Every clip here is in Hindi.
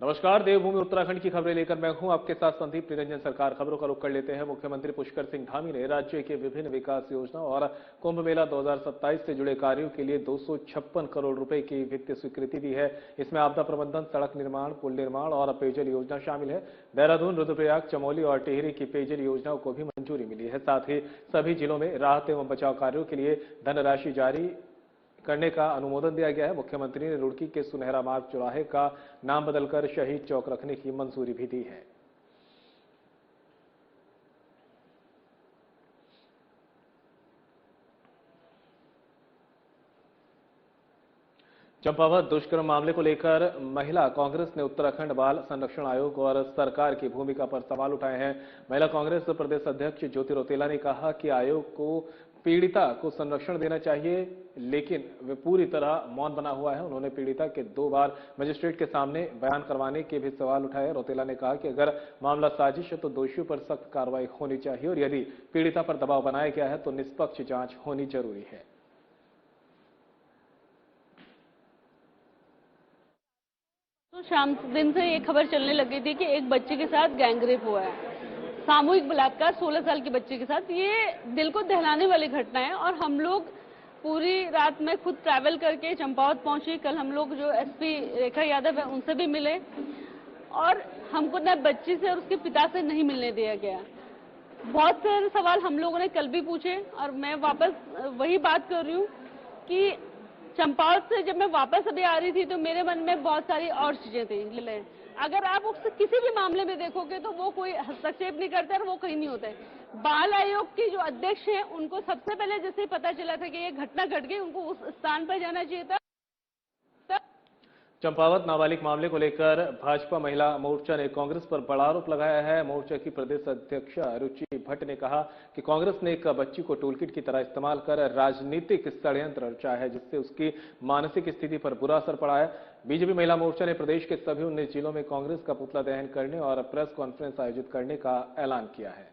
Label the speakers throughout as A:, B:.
A: नमस्कार। देवभूमि उत्तराखंड की खबरें लेकर मैं हूं आपके साथ संदीप निरंजन। सरकार खबरों का रुख कर लेते हैं। मुख्यमंत्री पुष्कर सिंह धामी ने राज्य के विभिन्न विकास योजना और कुंभ मेला 2027 से जुड़े कार्यों के लिए 256 करोड़ रुपए की वित्तीय स्वीकृति दी है। इसमें आपदा प्रबंधन, सड़क निर्माण, पुल निर्माण और पेयजल योजना शामिल है। देहरादून, रुद्रप्रयाग, चमोली और टिहरी की पेयजल योजनाओं को भी मंजूरी मिली है। साथ ही सभी जिलों में राहत एवं बचाव कार्यों के लिए धनराशि जारी करने का अनुमोदन दिया गया है। मुख्यमंत्री ने रुड़की के सुनहरा मार्ग चौराहे का नाम बदलकर शहीद चौक रखने की मंजूरी भी दी है। चंपावत दुष्कर्म मामले को लेकर महिला कांग्रेस ने उत्तराखंड बाल संरक्षण आयोग और सरकार की भूमिका पर सवाल उठाए हैं। महिला कांग्रेस प्रदेश अध्यक्ष ज्योति रौतेला ने कहा कि आयोग को पीड़िता को संरक्षण देना चाहिए, लेकिन वे पूरी तरह मौन बना हुआ है। उन्होंने पीड़िता के 2 बार मजिस्ट्रेट के सामने बयान करवाने के भी सवाल उठाए। रौतेला ने कहा कि अगर मामला साजिश है तो दोषियों पर सख्त कार्रवाई होनी चाहिए और यदि पीड़िता पर दबाव बनाया गया है तो निष्पक्ष जांच होनी जरूरी है।
B: तो शाम दिन से ये खबर चलने लगी थी कि एक बच्चे के साथ गैंगरेप हुआ है, सामूहिक बलात्कार 16 साल के बच्चे के साथ। ये दिल को दहलाने वाली घटना है और हम लोग पूरी रात में खुद ट्रैवल करके चंपावत पहुंचे। कल हम लोग जो एसपी रेखा यादव है उनसे भी मिले और हमको न बच्ची से और उसके पिता से नहीं मिलने दिया गया। बहुत सारे सवाल हम लोगों ने कल भी पूछे और मैं वापस वही बात कर रही हूँ कि चंपावत से जब मैं वापस अभी आ रही थी तो मेरे मन में बहुत सारी और चीजें थी। अगर आप उससे किसी भी मामले में देखोगे तो वो कोई हस्तक्षेप नहीं करते और वो कहीं नहीं होता है। बाल आयोग की जो अध्यक्ष हैं उनको सबसे पहले जैसे ही पता चला था कि ये घटना घट गई, उनको उस स्थान पर जाना चाहिए था।
A: चंपावत नाबालिग मामले को लेकर भाजपा महिला मोर्चा ने कांग्रेस पर बड़ा आरोप लगाया है। मोर्चा की प्रदेश अध्यक्ष रुचि भट्ट ने कहा कि कांग्रेस ने एक बच्ची को टूलकिट की तरह इस्तेमाल कर राजनीतिक षड्यंत्र रचा है, जिससे उसकी मानसिक स्थिति पर बुरा असर पड़ा है। बीजेपी महिला मोर्चा ने प्रदेश के सभी 19 जिलों में कांग्रेस का पुतला दहन करने और प्रेस कॉन्फ्रेंस आयोजित करने का ऐलान किया है।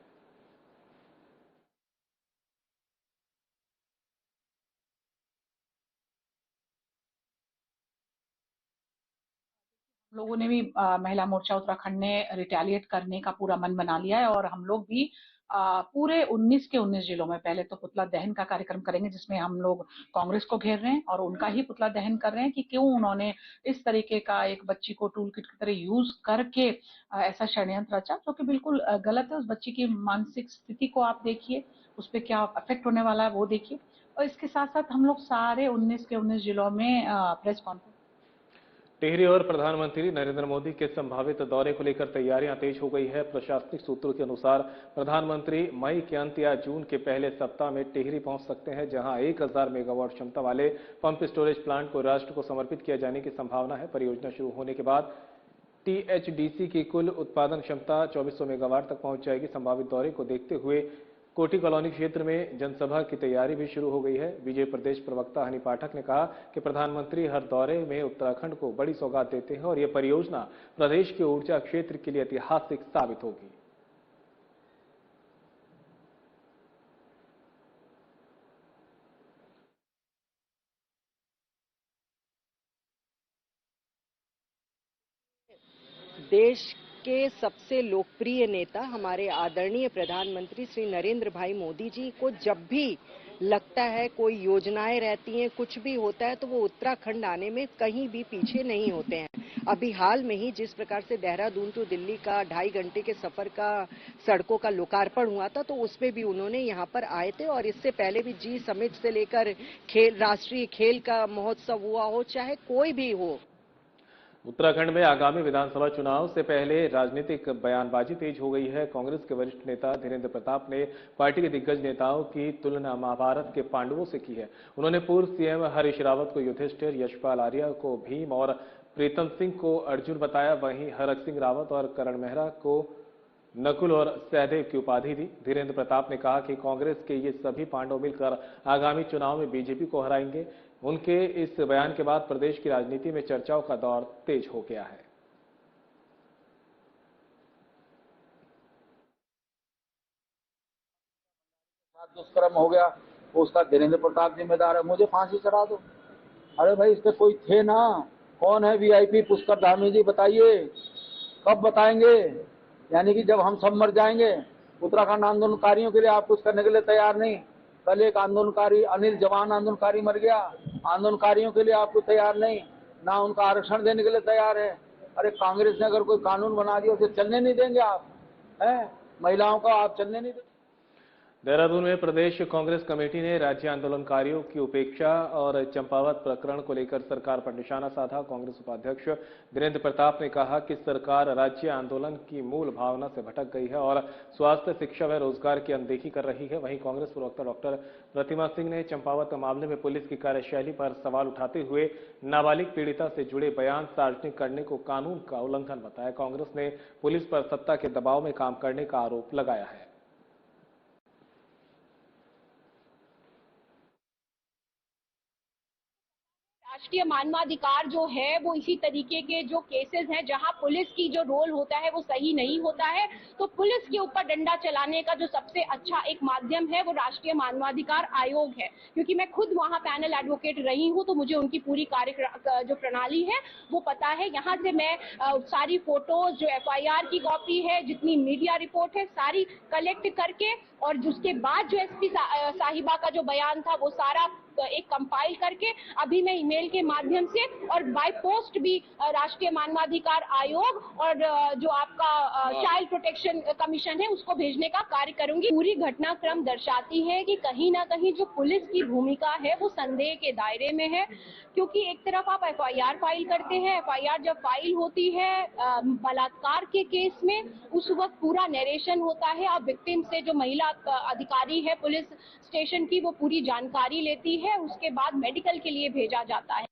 C: लोगों ने भी महिला मोर्चा उत्तराखंड ने रिटेलिएट करने का पूरा मन बना लिया है और हम लोग भी पूरे 19 के 19 जिलों में पहले तो पुतला दहन का कार्यक्रम करेंगे, जिसमें हम लोग कांग्रेस को घेर रहे हैं और उनका ही पुतला दहन कर रहे हैं कि क्यों उन्होंने इस तरीके का एक बच्ची को टूल किट की तरह यूज करके ऐसा षड्यंत्र रचा, जो कि बिल्कुल गलत है। उस बच्ची की मानसिक स्थिति को आप देखिए, उस पर क्या अफेक्ट होने वाला है वो देखिए। और इसके साथ साथ हम लोग सारे 19 के 19 जिलों में प्रेस कॉन्फ्रेंस।
A: टिहरी और प्रधानमंत्री नरेंद्र मोदी के संभावित दौरे को लेकर तैयारियां तेज हो गई है। प्रशासनिक सूत्रों के अनुसार प्रधानमंत्री मई के अंत या जून के पहले सप्ताह में टिहरी पहुंच सकते हैं, जहां 1000 मेगावाट क्षमता वाले पंप स्टोरेज प्लांट को राष्ट्र को समर्पित किया जाने की संभावना है। परियोजना शुरू होने के बाद टीएचडीसी की कुल उत्पादन क्षमता 2400 मेगावाट तक पहुंच जाएगी। संभावित दौरे को देखते हुए कोटी कॉलोनी क्षेत्र में जनसभा की तैयारी भी शुरू हो गई है। बीजेपी प्रदेश प्रवक्ता हनी पाठक ने कहा कि प्रधानमंत्री हर दौरे में उत्तराखंड को बड़ी सौगात देते हैं और यह परियोजना प्रदेश के ऊर्जा क्षेत्र के लिए ऐतिहासिक साबित होगी।
D: देश के सबसे लोकप्रिय नेता हमारे आदरणीय प्रधानमंत्री श्री नरेंद्र भाई मोदी जी को जब भी लगता है, कोई योजनाएं रहती हैं, कुछ भी होता है, तो वो उत्तराखंड आने में कहीं भी पीछे नहीं होते हैं। अभी हाल में ही जिस प्रकार से देहरादून टू दिल्ली का 2.5 घंटे के सफर का सड़कों का लोकार्पण हुआ था, तो उसमें भी उन्होंने यहाँ पर आए थे। और इससे पहले भी जी समिट से लेकर राष्ट्रीय खेल का महोत्सव हुआ हो, चाहे कोई भी हो।
A: उत्तराखंड में आगामी विधानसभा चुनाव से पहले राजनीतिक बयानबाजी तेज हो गई है। कांग्रेस के वरिष्ठ नेता धीरेन्द्र प्रताप ने पार्टी के दिग्गज नेताओं की तुलना महाभारत के पांडवों से की है। उन्होंने पूर्व सीएम हरीश रावत को युधिष्ठिर, यशपाल आर्या को भीम और प्रीतम सिंह को अर्जुन बताया। वहीं हरक सिंह रावत और करण मेहरा को नकुल और सहदेव की उपाधि दी। धीरेन्द्र प्रताप ने कहा कि कांग्रेस के ये सभी पांडव मिलकर आगामी चुनाव में बीजेपी को हराएंगे। उनके इस बयान के बाद प्रदेश की राजनीति में चर्चाओं का दौर तेज हो गया है।
E: दुष्कर्म हो गया, उसका धीरेन्द्र प्रताप जिम्मेदार है, मुझे फांसी चढ़ा दो। अरे भाई, इस पे कोई थे ना, कौन है वीआईपी पुष्कर धामी जी, बताइए कब बताएंगे? यानी कि जब हम सब मर जाएंगे। उत्तराखंड आंदोलनकारियों के लिए आप कुछ करने के लिए तैयार नहीं। कल एक आंदोलनकारी अनिल जवान आंदोलनकारी मर गया, आंदोलनकारियों के लिए आप कुछ तैयार नहीं, ना उनका आरक्षण देने के लिए तैयार है। अरे कांग्रेस ने अगर कोई कानून बना दिया उसे चलने नहीं देंगे आप? हैं? महिलाओं का आप चलने नहीं देंगे?
A: देहरादून में प्रदेश कांग्रेस कमेटी ने राज्य आंदोलनकारियों की उपेक्षा और चंपावत प्रकरण को लेकर सरकार पर निशाना साधा। कांग्रेस उपाध्यक्ष वीरेंद्र प्रताप ने कहा कि सरकार राज्य आंदोलन की मूल भावना से भटक गई है और स्वास्थ्य, शिक्षा व रोजगार की अनदेखी कर रही है। वहीं कांग्रेस प्रवक्ता डॉक्टर प्रतिमा सिंह ने चंपावत मामले में पुलिस की कार्यशैली पर सवाल उठाते हुए नाबालिग पीड़िता से जुड़े बयान सार्वजनिक करने को कानून का उल्लंघन बताया। कांग्रेस ने पुलिस पर सत्ता के दबाव में काम करने का आरोप लगाया है।
F: राष्ट्रीय मानवाधिकार जो है वो इसी तरीके के जो केसेस हैं जहां पुलिस की जो रोल होता है वो सही नहीं होता है, तो पुलिस के ऊपर डंडा चलाने का जो सबसे अच्छा एक माध्यम है वो राष्ट्रीय मानवाधिकार आयोग है। क्योंकि मैं खुद वहां पैनल एडवोकेट रही हूं तो मुझे उनकी पूरी कार्य जो प्रणाली है वो पता है। यहाँ से मैं सारी फोटोज, जो FIR की कॉपी है, जितनी मीडिया रिपोर्ट है, सारी कलेक्ट करके और जिसके बाद जो SP साहिबा का जो बयान था वो सारा एक कंपाइल करके अभी मैं ईमेल के माध्यम से और बाय पोस्ट भी राष्ट्रीय मानवाधिकार आयोग और जो आपका चाइल्ड प्रोटेक्शन कमीशन है उसको भेजने का कार्य करूंगी। पूरी घटनाक्रम दर्शाती है कि कहीं ना कहीं जो पुलिस की भूमिका है वो संदेह के दायरे में है, क्योंकि एक तरफ आप FIR फाइल करते हैं, FIR जब फाइल होती है बलात्कार के केस में उस वक्त पूरा नरेशन होता है, आप विक्टिम से जो महिला अधिकारी है पुलिस स्टेशन की वो पूरी जानकारी लेती है, उसके बाद मेडिकल के लिए भेजा जाता है।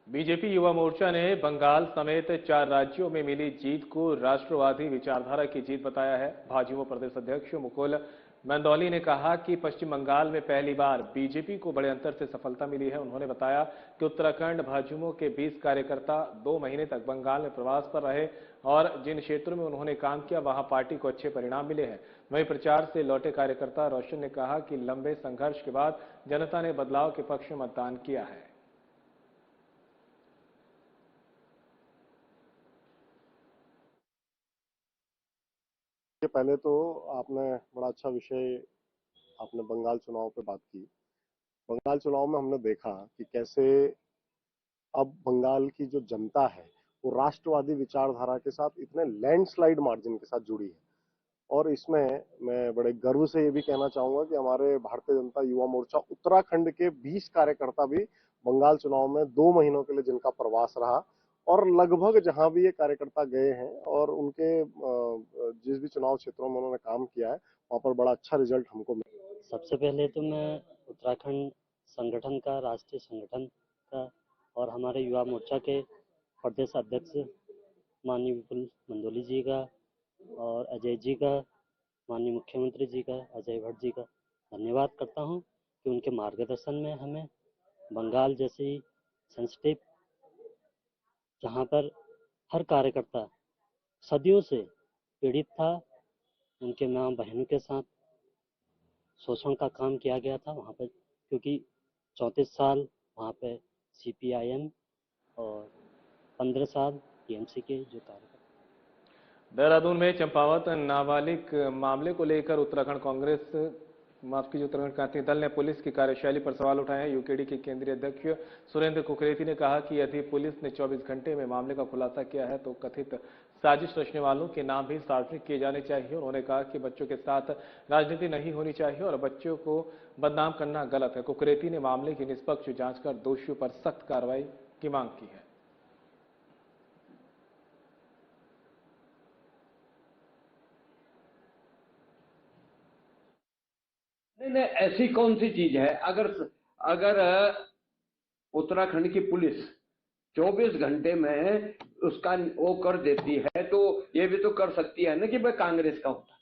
A: बीजेपी युवा मोर्चा ने बंगाल समेत 4 राज्यों में मिली जीत को राष्ट्रवादी विचारधारा की जीत बताया है। भाजपा प्रदेश अध्यक्ष मुकुल मंदौली ने कहा कि पश्चिम बंगाल में पहली बार बीजेपी को बड़े अंतर से सफलता मिली है। उन्होंने बताया कि उत्तराखंड भाजपा के 20 कार्यकर्ता 2 महीने तक बंगाल में प्रवास पर रहे और जिन क्षेत्रों में उन्होंने काम किया वहां पार्टी को अच्छे परिणाम मिले हैं। वहीं प्रचार से लौटे कार्यकर्ता रोशन ने कहा कि लंबे संघर्ष के बाद जनता ने बदलाव के पक्ष में मतदान किया है।
G: पहले तो आपने बड़ा अच्छा विषय आपने बंगाल चुनाव पे बात की। बंगाल चुनाव में हमने देखा कि कैसे अब बंगाल की जो जनता है वो राष्ट्रवादी विचारधारा के साथ इतने लैंडस्लाइड मार्जिन के साथ जुड़ी है। और इसमें मैं बड़े गर्व से ये भी कहना चाहूंगा कि हमारे भारतीय जनता युवा मोर्चा उत्तराखंड के 20 कार्यकर्ता भी बंगाल चुनाव में 2 महीनों के लिए जिनका प्रवास रहा और लगभग जहां भी ये कार्यकर्ता गए हैं और उनके जिस भी चुनाव क्षेत्रों में उन्होंने काम किया है वहां पर बड़ा अच्छा रिजल्ट हमको मिला।
H: सबसे पहले तो मैं उत्तराखंड संगठन का, राष्ट्रीय संगठन का और हमारे युवा मोर्चा के प्रदेश अध्यक्ष माननीय विपुल मंदोली जी का और अजय जी का, माननीय मुख्यमंत्री जी का, अजय भट्ट जी का धन्यवाद करता हूं कि उनके मार्गदर्शन में हमें बंगाल जैसी सेंसिटिव, जहां पर हर कार्यकर्ता सदियों से पीड़ित था, उनके माँ बहनों के साथ शोषण का काम किया गया था वहाँ पर, क्योंकि 34 साल वहाँ पे CPIM और 15 साल TMC के जो कार्यकर्ता।
A: देहरादून में चंपावत नाबालिग मामले को लेकर उत्तराखंड उत्तराखंड क्रांति दल ने पुलिस की कार्यशैली पर सवाल उठाए हैं। UKD के केंद्रीय अध्यक्ष सुरेंद्र कुकरेती ने कहा कि यदि पुलिस ने 24 घंटे में मामले का खुलासा किया है तो कथित साजिश रचने वालों के नाम भी सार्वजनिक किए जाने चाहिए। उन्होंने कहा कि बच्चों के साथ राजनीति नहीं होनी चाहिए और बच्चों को बदनाम करना गलत है। कुकरेती ने मामले की निष्पक्ष जांच कर दोषियों पर सख्त कार्रवाई की मांग की है।
I: नहीं, ऐसी कौन सी चीज है? अगर उत्तराखंड की पुलिस 24 घंटे में उसका वो कर देती है तो ये भी तो कर सकती है ना कि भाई कांग्रेस का होता।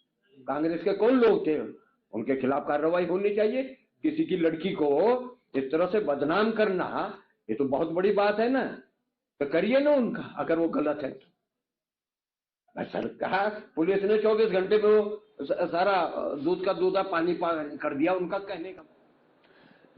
I: कांग्रेस के कौन लोग थे? उनके खिलाफ कार्रवाई होनी चाहिए। किसी की लड़की को इस तरह से बदनाम करना ये तो बहुत बड़ी बात है ना, तो करिए ना उनका, अगर वो गलत है तो। सरकार पुलिस ने 24 घंटे में वो सारा दूध का दूधा पानी कर दिया, उनका कहने का।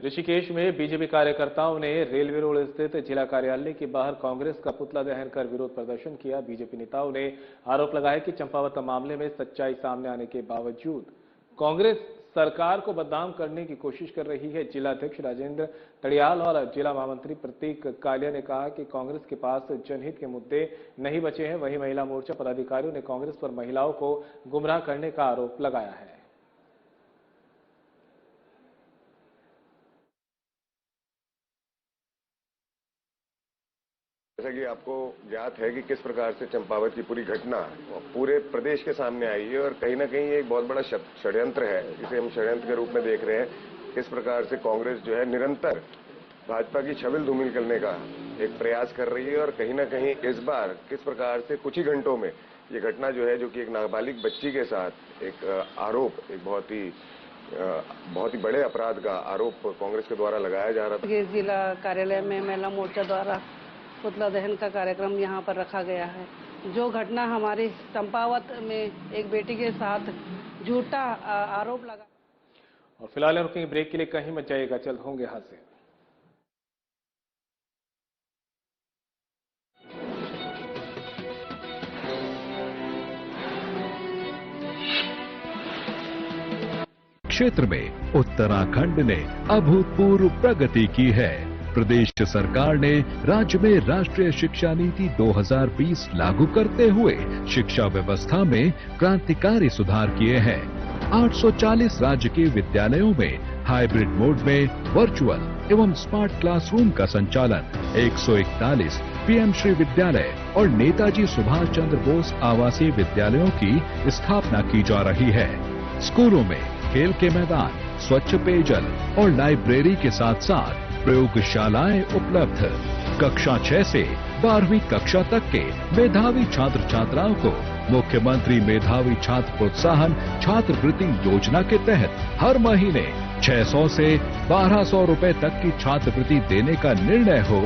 A: ऋषिकेश में बीजेपी कार्यकर्ताओं ने रेलवे रोड स्थित जिला कार्यालय के बाहर कांग्रेस का पुतला दहन कर विरोध प्रदर्शन किया। बीजेपी नेताओं ने आरोप लगाया कि चंपावत मामले में सच्चाई सामने आने के बावजूद कांग्रेस सरकार को बदनाम करने की कोशिश कर रही है। जिलाध्यक्ष राजेंद्र तड़ियाल और जिला महामंत्री प्रतीक कालिया ने कहा कि कांग्रेस के पास जनहित के मुद्दे नहीं बचे हैं। वहीं महिला मोर्चा पदाधिकारियों ने कांग्रेस पर महिलाओं को गुमराह करने का आरोप लगाया है।
J: जैसा कि आपको ज्ञात है कि किस प्रकार से चंपावत की पूरी घटना पूरे प्रदेश के सामने आई है और कहीं ना कहीं एक बहुत बड़ा षड्यंत्र है, जिसे हम षड्यंत्र के रूप में देख रहे हैं। किस प्रकार से कांग्रेस जो है निरंतर भाजपा की छविल धूमिल करने का एक प्रयास कर रही है और कहीं ना कहीं इस बार किस प्रकार से कुछ ही घंटों में ये घटना जो है, जो कि एक नाबालिग बच्ची के साथ एक आरोप, एक बहुत ही बड़े अपराध का आरोप कांग्रेस के द्वारा लगाया जा रहा था।
K: जिला कार्यालय में महिला मोर्चा द्वारा पुतला दहन का कार्यक्रम यहाँ पर रखा गया है। जो घटना हमारे चंपावत में एक बेटी के साथ झूठा आरोप लगा।
A: और फिलहाल रुकेंगे ब्रेक के लिए, कहीं मत जाइएगा, जल्द होंगे हादसे।
L: क्षेत्र में उत्तराखंड ने अभूतपूर्व प्रगति की है। प्रदेश सरकार ने राज्य में राष्ट्रीय शिक्षा नीति 2020 लागू करते हुए शिक्षा व्यवस्था में क्रांतिकारी सुधार किए हैं। 840 राज्य के विद्यालयों में हाइब्रिड मोड में वर्चुअल एवं स्मार्ट क्लासरूम का संचालन, 141 पीएम श्री विद्यालय और नेताजी सुभाष चंद्र बोस आवासीय विद्यालयों की स्थापना की जा रही है। स्कूलों में खेल के मैदान, स्वच्छ पेयजल और लाइब्रेरी के साथ साथ प्रयोगशालाएं उपलब्ध। कक्षा 6 से 12वीं कक्षा तक के मेधावी छात्र छात्राओं को मुख्यमंत्री मेधावी छात्र प्रोत्साहन छात्रवृत्ति योजना के तहत हर महीने 600 से 1200 रुपए तक की छात्रवृत्ति देने का निर्णय हो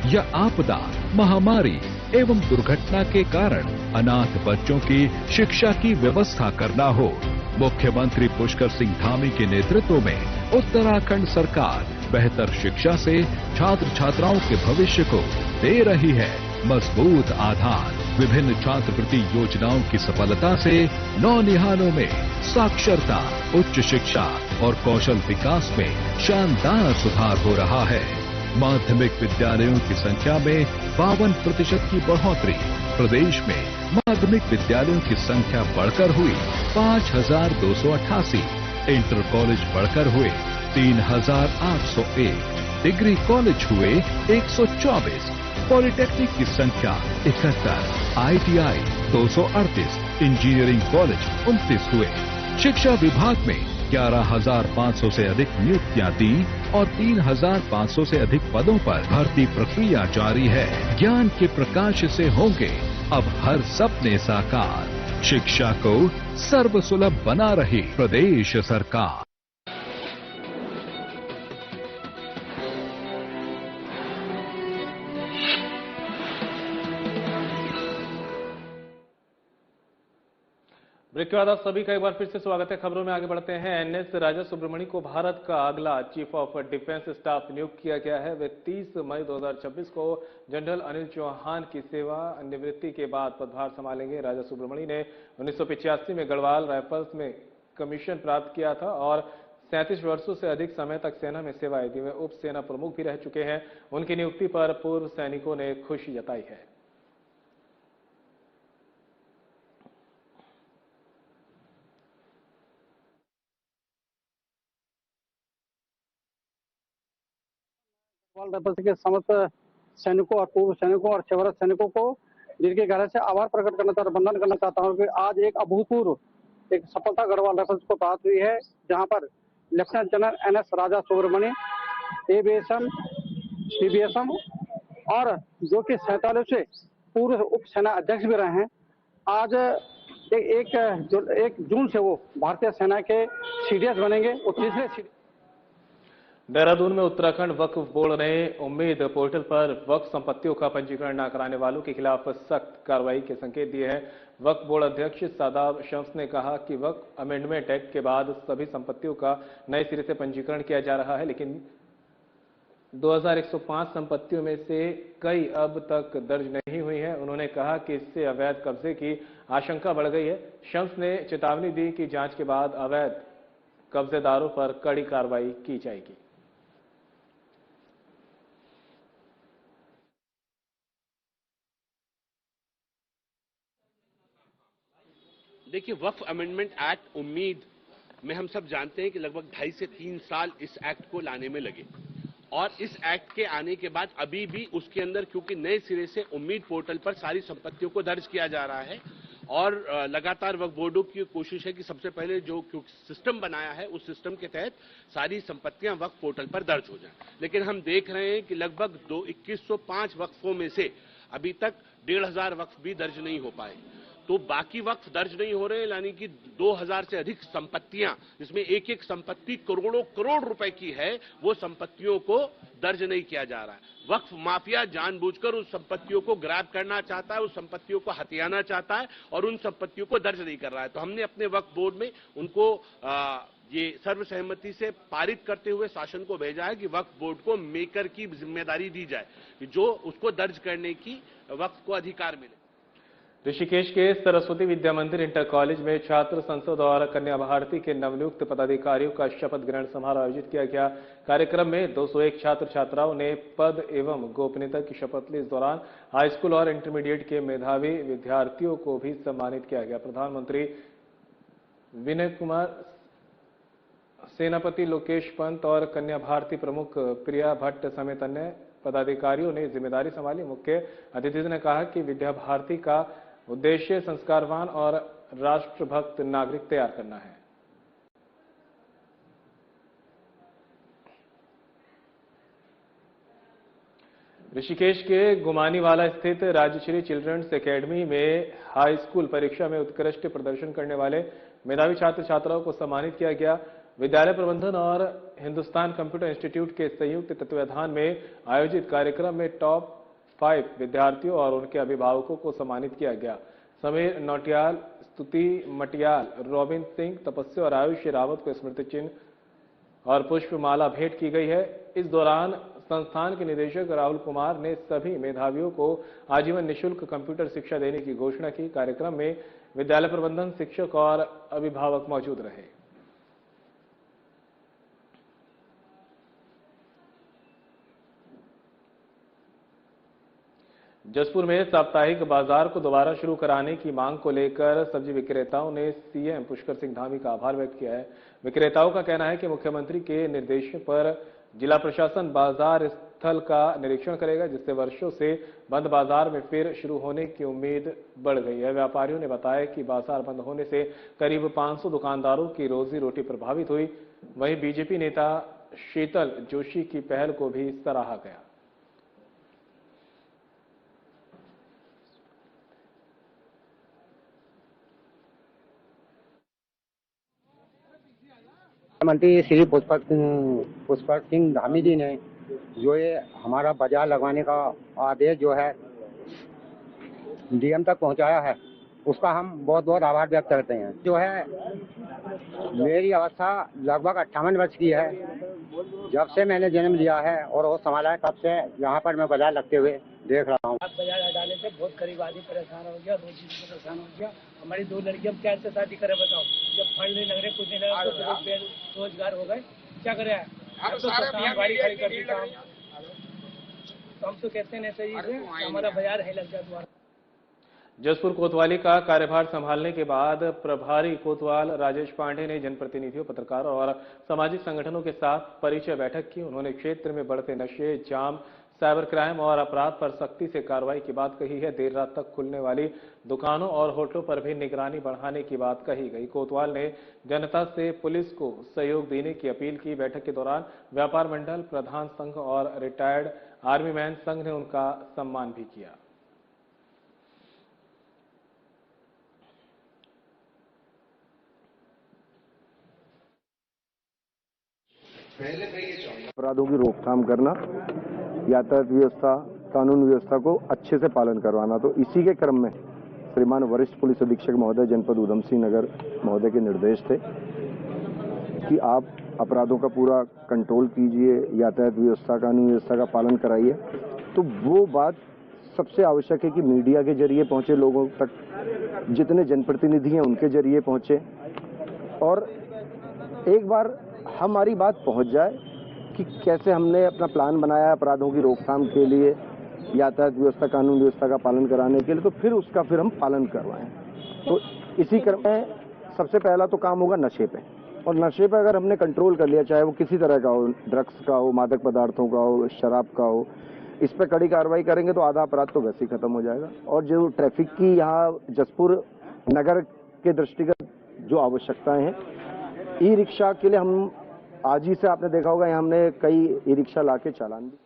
L: या आपदा, महामारी एवं दुर्घटना के कारण अनाथ बच्चों की शिक्षा की व्यवस्था करना हो। मुख्यमंत्री पुष्कर सिंह धामी के नेतृत्व में उत्तराखंड सरकार बेहतर शिक्षा से छात्र छात्राओं के भविष्य को दे रही है मजबूत आधार। विभिन्न छात्रवृत्ति योजनाओं की सफलता से नौनिहालों में साक्षरता, उच्च शिक्षा और कौशल विकास में शानदार सुधार हो रहा है। माध्यमिक विद्यालयों की संख्या में 52% की बढ़ोतरी। प्रदेश में माध्यमिक विद्यालयों की संख्या बढ़कर हुई 5288, इंटर कॉलेज बढ़कर हुए 3801, डिग्री कॉलेज हुए 124, पॉलिटेक्निक की संख्या 71, ITI 238, इंजीनियरिंग कॉलेज 29 हुए। शिक्षा विभाग में 11,500 से अधिक नियुक्तियां दी और 3,500 से अधिक पदों पर भर्ती प्रक्रिया जारी है। ज्ञान के प्रकाश से होंगे अब हर सपने साकार। शिक्षा को सर्वसुलभ बना रही प्रदेश सरकार।
A: ब्रेक के बाद आप सभी का एक बार फिर से स्वागत है। खबरों में आगे बढ़ते हैं। NS राजा सुब्रमण्यम को भारत का अगला चीफ ऑफ डिफेंस स्टाफ नियुक्त किया गया है। वे 30 मई 2026 को जनरल अनिल चौहान की सेवा निवृत्ति के बाद पदभार संभालेंगे। राजा सुब्रमण्यम ने 1985 में गढ़वाल राइफल्स में कमीशन प्राप्त किया था और 37 वर्षों से अधिक समय तक सेना में सेवाएं दी। वे उप सेना प्रमुख भी रह चुके हैं। उनकी नियुक्ति पर पूर्व सैनिकों ने खुशी जताई है।
M: राइफल्स के समस्त सैनिकों और पूर्व सैनिकों और सेवारत सैनिकों को दिल के गहराई से आभार प्रकट करना चाहता हूँ, वंदन करना चाहता हूँ कि आज एक अभूतपूर्व एक सफलता गढ़वाल राइफल्स को प्राप्त हुई है, जहां पर लेफ्टिनेंट जनरल NS राजा सुब्रमण्यम ABSM PBSM और जो कि 47 से पूर्व उप सेना अध्यक्ष भी रहे हैं, आज एक जून से वो भारतीय सेना के CDS बनेंगे। वो तीसरे
A: देहरादून में उत्तराखंड वक्फ बोर्ड ने उम्मीद पोर्टल पर वक्फ संपत्तियों का पंजीकरण न कराने वालों के खिलाफ सख्त कार्रवाई के संकेत दिए हैं। वक्फ बोर्ड अध्यक्ष सादाब शम्स ने कहा कि वक्फ अमेंडमेंट एक्ट के बाद सभी संपत्तियों का नए सिरे से पंजीकरण किया जा रहा है, लेकिन 2105 संपत्तियों में से कई अब तक दर्ज नहीं हुई हैं। उन्होंने कहा कि इससे अवैध कब्जे की आशंका बढ़ गई है। शम्स ने चेतावनी दी कि जांच के बाद अवैध कब्जेदारों पर कड़ी कार्रवाई की जाएगी।
N: देखिए, वक्फ अमेंडमेंट एक्ट उम्मीद में हम सब जानते हैं कि लगभग 2.5 से 3 साल इस एक्ट को लाने में लगे और इस एक्ट के आने के बाद अभी भी उसके अंदर क्योंकि नए सिरे से उम्मीद पोर्टल पर सारी संपत्तियों को दर्ज किया जा रहा है और लगातार वक्फ बोर्डों की कोशिश है कि सबसे पहले जो सिस्टम बनाया है उस सिस्टम के तहत सारी संपत्तियां वक्फ पोर्टल पर दर्ज हो जाएं। लेकिन हम देख रहे हैं कि लगभग 2105 वक्फों में से अभी तक 1500 वक्फ भी दर्ज नहीं हो पाए, तो बाकी वक्फ दर्ज नहीं हो रहे, यानी कि 2000 से अधिक संपत्तियां जिसमें एक एक संपत्ति करोड़ों करोड़ रुपए की है, वो संपत्तियों को दर्ज नहीं किया जा रहा है। वक्फ माफिया जानबूझकर उस संपत्तियों को ग्रैब करना चाहता है, उस संपत्तियों को हथियाना चाहता है और उन संपत्तियों को दर्ज नहीं कर रहा है। तो हमने अपने वक्फ बोर्ड में उनको ये सर्वसहमति से पारित करते हुए शासन को भेजा है कि वक्फ बोर्ड को मेकर की जिम्मेदारी दी जाए कि जो उसको दर्ज करने की वक्फ को अधिकार मिले।
A: ऋषिकेश के सरस्वती विद्या मंदिर इंटर कॉलेज में छात्र संसद और कन्या भारती के नवनियुक्त पदाधिकारियों का शपथ ग्रहण समारोह आयोजित किया गया। कार्यक्रम में 201 छात्र छात्राओं ने पद एवं गोपनीयता की शपथ ली। इस दौरान हाई स्कूल और इंटरमीडिएट के मेधावी विद्यार्थियों को भी सम्मानित किया गया। प्रधानमंत्री विनय कुमार, सेनापति लोकेश पंत और कन्या भारती प्रमुख प्रिया भट्ट समेत अन्य पदाधिकारियों ने जिम्मेदारी संभाली। मुख्य अतिथि ने कहा कि विद्या भारती का उद्देश्य संस्कारवान और राष्ट्रभक्त नागरिक तैयार करना है। ऋषिकेश के गुमानीवाला स्थित राजश्री चिल्ड्रंस एकेडमी में हाई स्कूल परीक्षा में उत्कृष्ट प्रदर्शन करने वाले मेधावी छात्र छात्राओं को सम्मानित किया गया। विद्यालय प्रबंधन और हिंदुस्तान कंप्यूटर इंस्टीट्यूट के संयुक्त तत्वावधान में आयोजित कार्यक्रम में टॉप 5 विद्यार्थियों और उनके अभिभावकों को सम्मानित किया गया। समीर नौटियाल, स्तुति मटियाल, रॉबिन सिंह, तपस्या और आयुष रावत को स्मृति चिन्ह और पुष्पमाला भेंट की गई है। इस दौरान संस्थान के निदेशक राहुल कुमार ने सभी मेधावियों को आजीवन निःशुल्क कंप्यूटर शिक्षा देने की घोषणा की। कार्यक्रम में विद्यालय प्रबंधन शिक्षक और अभिभावक मौजूद रहे। जसपुर में साप्ताहिक बाजार को दोबारा शुरू कराने की मांग को लेकर सब्जी विक्रेताओं ने सीएम पुष्कर सिंह धामी का आभार व्यक्त किया है। विक्रेताओं का कहना है कि मुख्यमंत्री के निर्देश पर जिला प्रशासन बाजार स्थल का निरीक्षण करेगा, जिससे वर्षों से बंद बाजार में फिर शुरू होने की उम्मीद बढ़ गई है। व्यापारियों ने बताया कि बाजार बंद होने से करीब 500 दुकानदारों की रोजी रोटी प्रभावित हुई। वहीं बीजेपी नेता शीतल जोशी की पहल को भी सराहा गया।
O: मंत्री श्री पुष्कर सिंह धामी जी ने जो ये हमारा बाजार लगवाने का आदेश जो है डीएम तक पहुंचाया है, उसका हम बहुत बहुत आभार व्यक्त करते हैं। जो है मेरी अवस्था लगभग 58 वर्ष की है। जब से मैंने जन्म लिया है और वो संभाला है तब से यहाँ पर मैं बाजार लगते हुए देख रहा हूँ।
P: बाजार हटाने से बहुत गरीब आदमी परेशान हो गया, रोजी भी परेशान हो गया। हमारी 2 लड़कियां क्या से शादी करे बताओ, जब फंड नहीं लग रहे, कुछ नहीं लग रहा, तो रोजगार हो गए, क्या करे। अब तो गाड़ी खड़ी कर दी काम, तो हम तो कहते हैं ऐसे ही हमारा बाजार है लग जाए दोबारा।
A: जसपुर कोतवाली का कार्यभार संभालने के बाद प्रभारी कोतवाल राजेश पांडे ने जनप्रतिनिधियों, पत्रकारों और सामाजिक संगठनों के साथ परिचय बैठक की। उन्होंने क्षेत्र में बढ़ते नशे, जाम, साइबर क्राइम और अपराध पर सख्ती से कार्रवाई की बात कही है। देर रात तक खुलने वाली दुकानों और होटलों पर भी निगरानी बढ़ाने की बात कही गई। कोतवाल ने जनता से पुलिस को सहयोग देने की अपील की। बैठक के दौरान व्यापार मंडल प्रधान संघ और रिटायर्ड आर्मी मैन संघ ने उनका सम्मान भी किया।
Q: अपराधों की रोकथाम करना, यातायात व्यवस्था, कानून व्यवस्था को अच्छे से पालन करवाना। तो इसी के क्रम में श्रीमान वरिष्ठ पुलिस अधीक्षक महोदय जनपद उधम सिंह नगर महोदय के निर्देश थे कि आप अपराधों का पूरा कंट्रोल कीजिए, यातायात व्यवस्था, कानून व्यवस्था का पालन कराइए। तो वो बात सबसे आवश्यक है कि मीडिया के जरिए पहुंचे लोगों तक, जितने जनप्रतिनिधि हैं उनके जरिए पहुंचे, और एक बार हमारी बात पहुंच जाए कि कैसे हमने अपना प्लान बनाया अपराधों की रोकथाम के लिए, यातायात व्यवस्था, कानून व्यवस्था का पालन कराने के लिए, तो फिर हम पालन करवाएं। तो इसी क्रम में सबसे पहला तो काम होगा नशे पे, और नशे पे अगर हमने कंट्रोल कर लिया, चाहे वो किसी तरह का हो, ड्रग्स का हो, मादक पदार्थों का हो, शराब का हो, इस पे कड़ी कार्रवाई करेंगे तो आधा अपराध तो वैसे ही खत्म हो जाएगा। और जो ट्रैफिक की यहाँ जसपुर नगर के दृष्टिगत जो आवश्यकताएं हैं, ई रिक्शा के लिए हम आज ही से, आपने देखा होगा यहाँ हमने कई ई रिक्शा लाके चालान भी।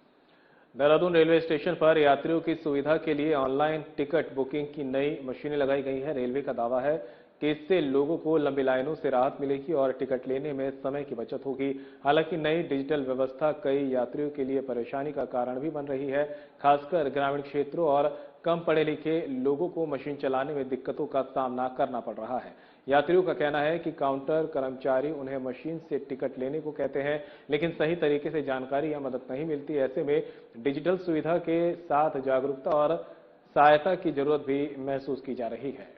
A: देहरादून रेलवे स्टेशन पर यात्रियों की सुविधा के लिए ऑनलाइन टिकट बुकिंग की नई मशीनें लगाई गई हैं। रेलवे का दावा है कि इससे लोगों को लंबी लाइनों से राहत मिलेगी और टिकट लेने में समय की बचत होगी। हालांकि नई डिजिटल व्यवस्था कई यात्रियों के लिए परेशानी का कारण भी बन रही है। खासकर ग्रामीण क्षेत्रों और कम पढ़े लिखे लोगों को मशीन चलाने में दिक्कतों का सामना करना पड़ रहा है। यात्रियों का कहना है कि काउंटर कर्मचारी उन्हें मशीन से टिकट लेने को कहते हैं, लेकिन सही तरीके से जानकारी या मदद नहीं मिलती। ऐसे में डिजिटल सुविधा के साथ जागरूकता और सहायता की जरूरत भी महसूस की जा रही है।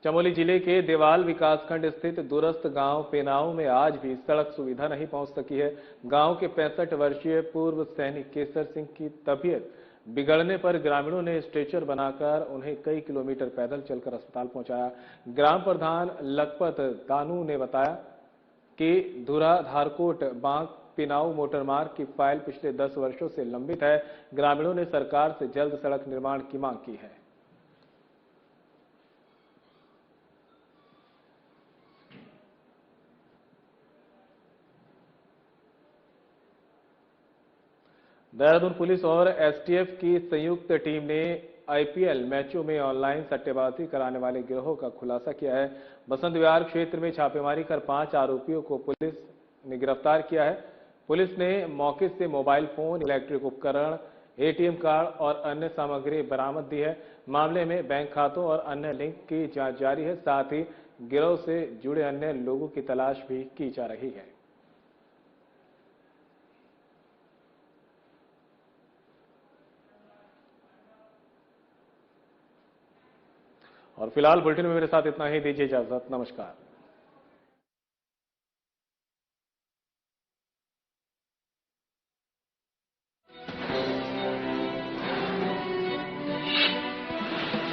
A: चमोली जिले के देवाल विकासखंड स्थित दूरस्थ गांव पेनाऊ में आज भी सड़क सुविधा नहीं पहुंच सकी है। गांव के 65 वर्षीय पूर्व सैनिक केसर सिंह की तबीयत बिगड़ने पर ग्रामीणों ने स्ट्रेचर बनाकर उन्हें कई किलोमीटर पैदल चलकर अस्पताल पहुंचाया। ग्राम प्रधान लखपत दानू ने बताया कि धुरा धारकोट बांक पिनाऊ मोटरमार्ग की फाइल पिछले 10 वर्षों से लंबित है। ग्रामीणों ने सरकार से जल्द सड़क निर्माण की मांग की है। देहरादून पुलिस और एसटीएफ की संयुक्त टीम ने आईपीएल मैचों में ऑनलाइन सट्टेबाजी कराने वाले गिरोह का खुलासा किया है। बसंत विहार क्षेत्र में छापेमारी कर 5 आरोपियों को पुलिस ने गिरफ्तार किया है। पुलिस ने मौके से मोबाइल फोन, इलेक्ट्रिक उपकरण, एटीएम कार्ड और अन्य सामग्री बरामद दी है। मामले में बैंक खातों और अन्य लिंक की जांच जारी है। साथ ही गिरोह से जुड़े अन्य लोगों की तलाश भी की जा रही है। और फिलहाल बुलेटिन में मेरे साथ इतना ही। दीजिए इजाजत। नमस्कार।